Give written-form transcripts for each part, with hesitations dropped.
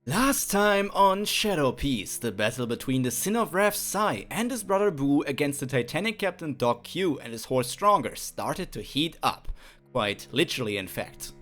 Last time on Shadow Piece, the battle between the Sin of Wrath Sai and his brother Boo against the Titanic Captain Doc Q and his horse Stronger started to heat up. Quite literally, in fact.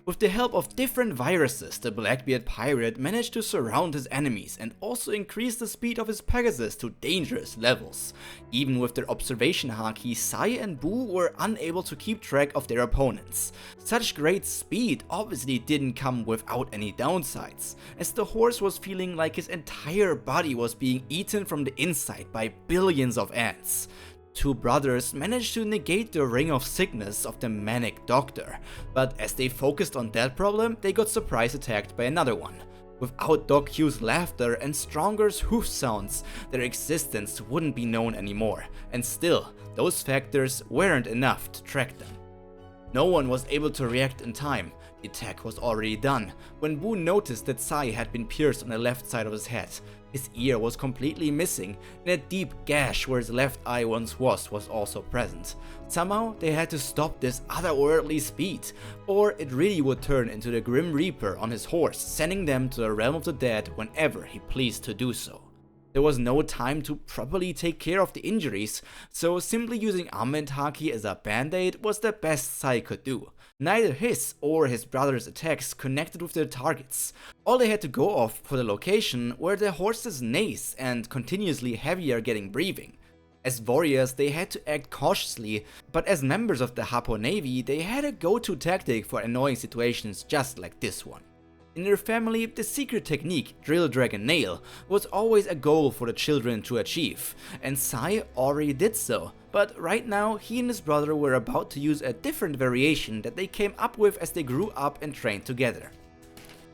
With the help of different viruses, the Blackbeard pirate managed to surround his enemies and also increase the speed of his Pegasus to dangerous levels. Even with their observation haki, Sai and Boo were unable to keep track of their opponents. Such great speed obviously didn't come without any downsides, as the horse was feeling like his entire body was being eaten from the inside by billions of ants. Two brothers managed to negate the ring of sickness of the manic doctor, but as they focused on that problem, they got surprise attacked by another one. Without Doc Q's laughter and Stronger's hoof sounds, their existence wouldn't be known anymore, and still, those factors weren't enough to track them. No one was able to react in time. The attack was already done, when Boo noticed that Sai had been pierced on the left side of his head. His ear was completely missing, and a deep gash where his left eye once was also present. Somehow, they had to stop this otherworldly speed, or it really would turn into the Grim Reaper on his horse, sending them to the realm of the dead whenever he pleased to do so. There was no time to properly take care of the injuries, so simply using armament haki as a band-aid was the best Sai could do. Neither his or his brother's attacks connected with their targets. All they had to go off for the location were their horse's neighs and continuously heavier getting breathing. As warriors, they had to act cautiously, but as members of the Hapo Navy, they had a go-to tactic for annoying situations just like this one. In their family, the secret technique, Drill Dragon Nail, was always a goal for the children to achieve, and Sai already did so, but right now he and his brother were about to use a different variation that they came up with as they grew up and trained together.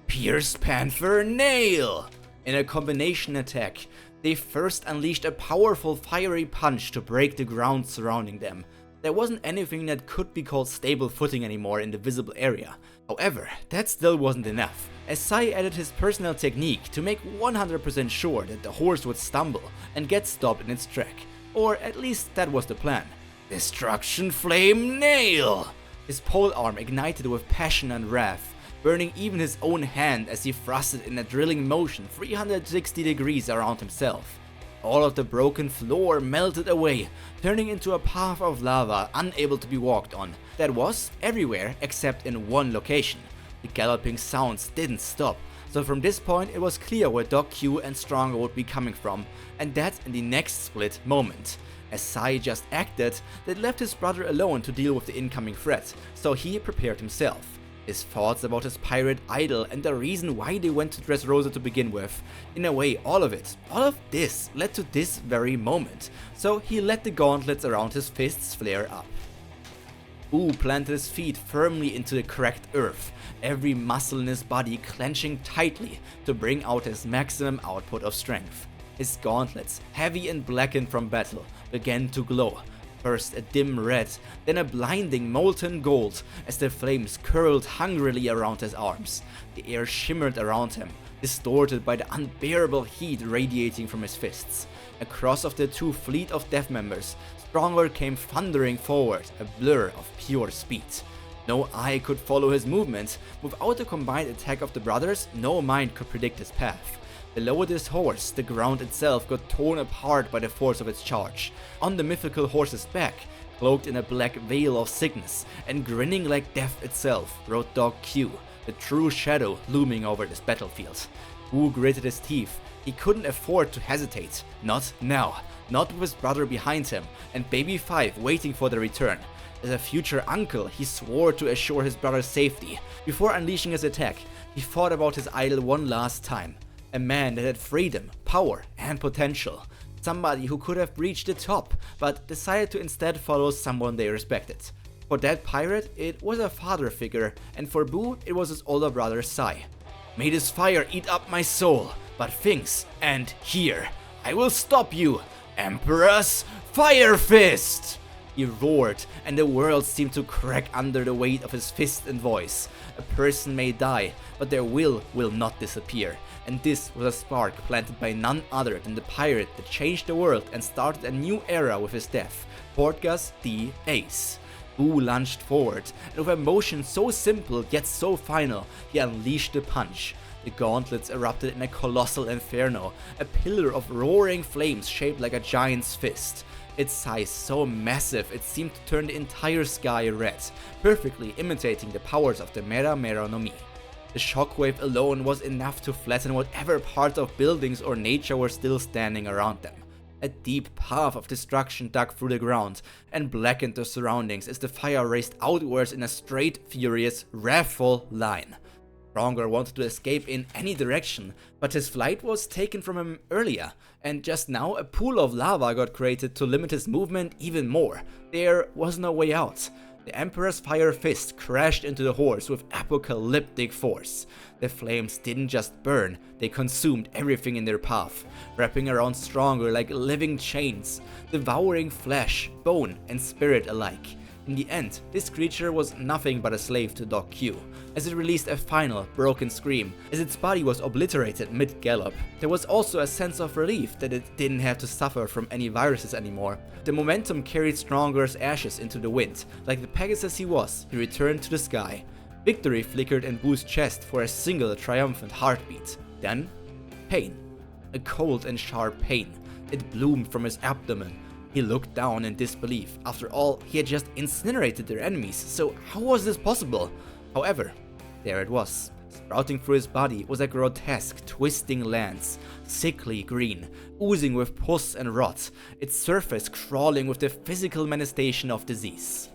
Pierce Panther Nail! In a combination attack, they first unleashed a powerful fiery punch to break the ground surrounding them. There wasn't anything that could be called stable footing anymore in the visible area. However, that still wasn't enough, as Sai added his personal technique to make 100% sure that the horse would stumble and get stopped in its track. Or at least that was the plan. Destruction Flame Nail! His pole arm ignited with passion and wrath, burning even his own hand as he thrusted in a drilling motion 360 degrees around himself. All of the broken floor melted away, turning into a path of lava unable to be walked on. That was everywhere except in one location. The galloping sounds didn't stop, so from this point it was clear where Doc Q and Stronger would be coming from, and that in the next split moment. As Sai just acted, that left his brother alone to deal with the incoming threat, so he prepared himself. His thoughts about his pirate idol and the reason why they went to Dressrosa to begin with. In a way, all of this led to this very moment, so he let the gauntlets around his fists flare up. Boo planted his feet firmly into the cracked earth, every muscle in his body clenching tightly to bring out his maximum output of strength. His gauntlets, heavy and blackened from battle, began to glow. First a dim red, then a blinding molten gold as the flames curled hungrily around his arms. The air shimmered around him, distorted by the unbearable heat radiating from his fists. Across of the two fleet of death members, Stronger came thundering forward, a blur of pure speed. No eye could follow his movements. Without the combined attack of the brothers, no mind could predict his path. Below this horse, the ground itself got torn apart by the force of its charge. On the mythical horse's back, cloaked in a black veil of sickness and grinning like death itself, rode Doc Q, the true shadow looming over this battlefield. Boo gritted his teeth. He couldn't afford to hesitate. Not now. Not with his brother behind him and Baby 5 waiting for the return. As a future uncle, he swore to assure his brother's safety. Before unleashing his attack, he thought about his idol one last time. A man that had freedom, power, and potential. Somebody who could have reached the top, but decided to instead follow someone they respected. For that pirate, it was a father figure, and for Boo, it was his older brother Sai. May this fire eat up my soul, but things end here. I will stop you, Emperor's Fire Fist! He roared, and the world seemed to crack under the weight of his fist and voice. A person may die, but their will not disappear. And this was a spark planted by none other than the pirate that changed the world and started a new era with his death, Portgas the Ace. Boo lunged forward, and with a motion so simple yet so final, he unleashed the punch. The gauntlets erupted in a colossal inferno, a pillar of roaring flames shaped like a giant's fist. Its size so massive it seemed to turn the entire sky red, perfectly imitating the powers of the Mera Mera no Mi. The shockwave alone was enough to flatten whatever parts of buildings or nature were still standing around them. A deep path of destruction dug through the ground and blackened the surroundings as the fire raced outwards in a straight, furious, wrathful line. Stronger wanted to escape in any direction, but his flight was taken from him earlier, and just now a pool of lava got created to limit his movement even more. There was no way out. The Emperor's fire fist crashed into the horse with apocalyptic force. The flames didn't just burn, they consumed everything in their path, wrapping around Stronger like living chains, devouring flesh, bone, and spirit alike. In the end, this creature was nothing but a slave to Doc Q, as it released a final, broken scream, as its body was obliterated mid-gallop. There was also a sense of relief that it didn't have to suffer from any viruses anymore. The momentum carried Stronger's ashes into the wind. Like the Pegasus he was, he returned to the sky. Victory flickered in Boo's chest for a single triumphant heartbeat. Then, pain. A cold and sharp pain. It bloomed from his abdomen. He looked down in disbelief. After all, he had just incinerated their enemies, so how was this possible? However, there it was. Sprouting through his body was a grotesque, twisting lance, sickly green, oozing with pus and rot, its surface crawling with the physical manifestation of disease.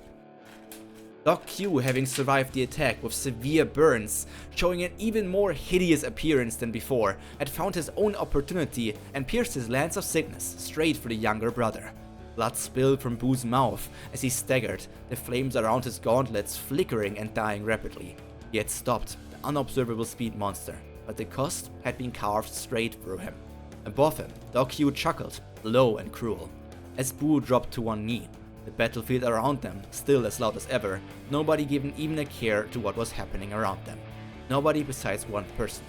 Doc Q, having survived the attack with severe burns, showing an even more hideous appearance than before, had found his own opportunity and pierced his lance of sickness straight for the younger brother. Blood spilled from Boo's mouth as he staggered, the flames around his gauntlets flickering and dying rapidly. He had stopped the unobservable speed monster, but the cost had been carved straight through him. Above him, Doc Q chuckled, low and cruel. As Boo dropped to one knee, the battlefield around them still as loud as ever, nobody giving even a care to what was happening around them. Nobody besides one person.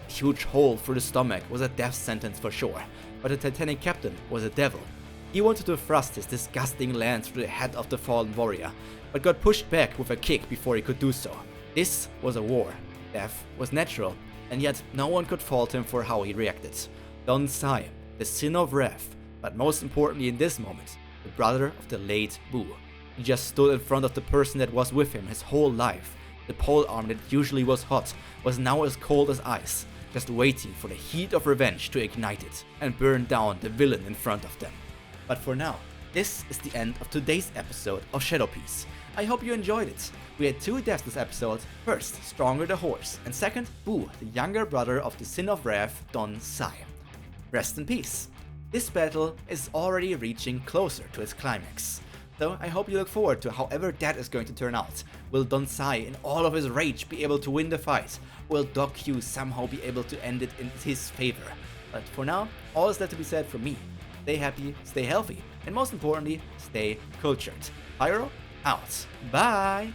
A huge hole through the stomach was a death sentence for sure, but the Titanic captain was a devil. He wanted to thrust his disgusting lance through the head of the fallen warrior, but got pushed back with a kick before he could do so. This was a war. Death was natural, and yet no one could fault him for how he reacted. Don Sai, the sin of wrath, but most importantly in this moment, the brother of the late Boo. He just stood in front of the person that was with him his whole life. The pole arm that usually was hot was now as cold as ice, just waiting for the heat of revenge to ignite it and burn down the villain in front of them. But for now, this is the end of today's episode of Shadow Piece. I hope you enjoyed it. We had two deaths this episode. First, Stronger the horse, and second, Boo, the younger brother of the Sin of Wrath, Don Sai. Rest in peace. This battle is already reaching closer to its climax. So I hope you look forward to however that is going to turn out. Will Don Sai in all of his rage be able to win the fight? Will Doc Q somehow be able to end it in his favor? But for now, all is left to be said from me. Stay happy, stay healthy, and most importantly, stay cultured. Pyro, out. Bye!